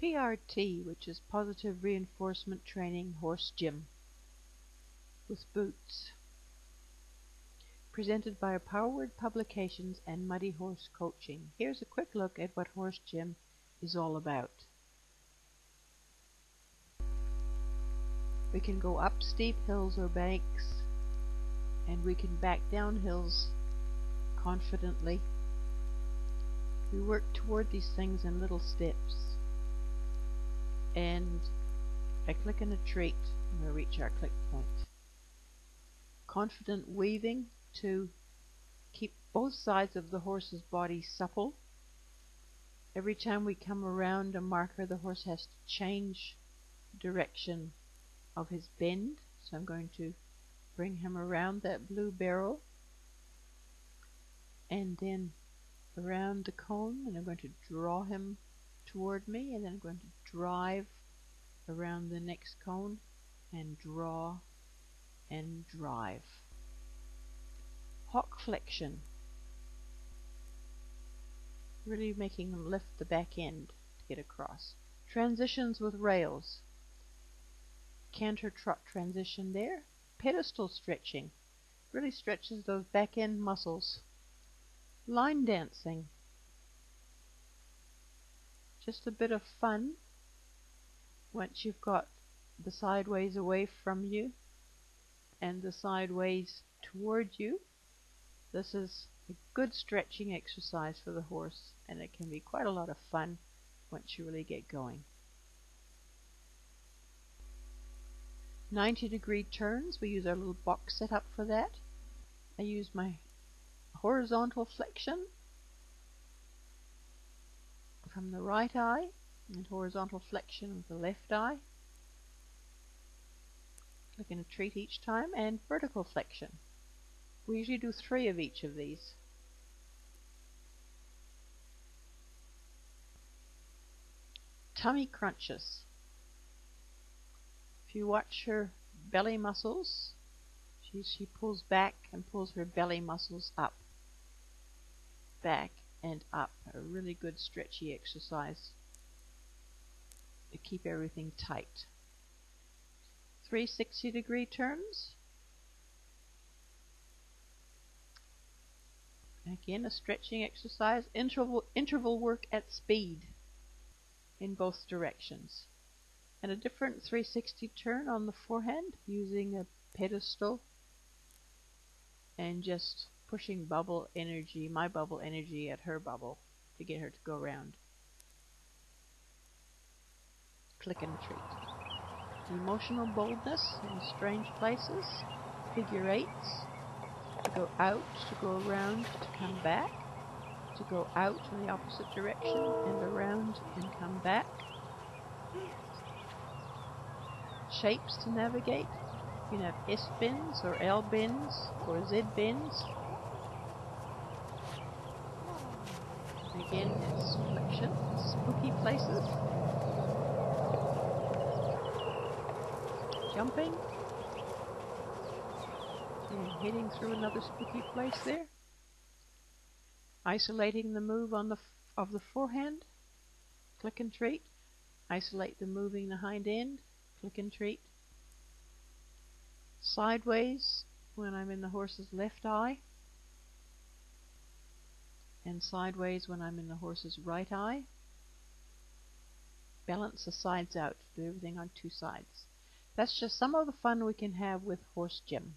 PRT, which is Positive Reinforcement Training Horse Gym with boots. Presented by Powerword Publications and Muddy Horse Coaching. Here's a quick look at what Horse Gym is all about. We can go up steep hills or banks, and we can back down hills confidently. We work toward these things in little steps. And I click and retreat when we reach our click point. Confident weaving to keep both sides of the horse's body supple. Every time we come around a marker, the horse has to change direction of his bend. So I'm going to bring him around that blue barrel and then around the cone, and I'm going to draw him toward me, and then I'm going to drive around the next cone and draw and drive. Hock flexion, really making him lift the back end to get across. Transitions with rails, canter trot transition there. Pedestal stretching, really stretches those back end muscles. Line dancing, just a bit of fun once you've got the sideways away from you and the sideways toward you. This is a good stretching exercise for the horse, and it can be quite a lot of fun once you really get going. 90-degree turns, we use our little box set up for that. I use my horizontal flexion from the right eye and horizontal flexion with the left eye. Click and retreat each time, and vertical flexion. We usually do 3 of each of these. Tummy crunches. If you watch her belly muscles, she pulls back and pulls her belly muscles up, back and up. A really good stretchy exercise to keep everything tight. 360-degree turns. Again, a stretching exercise. Interval work at speed in both directions. And a different 360 turn on the forehand using a pedestal and just pushing bubble energy, my bubble energy at her bubble to get her to go around. Click and retreat. Emotional boldness in strange places. Figure 8s. To go out, to go around, to come back. To go out in the opposite direction and around and come back. Shapes to navigate. You can have S bends or L bends or Z bends. Again, it's flexion, spooky places. Jumping. And heading through another spooky place there. Isolating the move on of the forehand. Click and treat. Isolate the moving the hind end. Click and treat. Sideways when I'm in the horse's left eye. And sideways when I'm in the horse's right eye. Balance the sides out. Do everything on 2 sides. That's just some of the fun we can have with Horse Gym.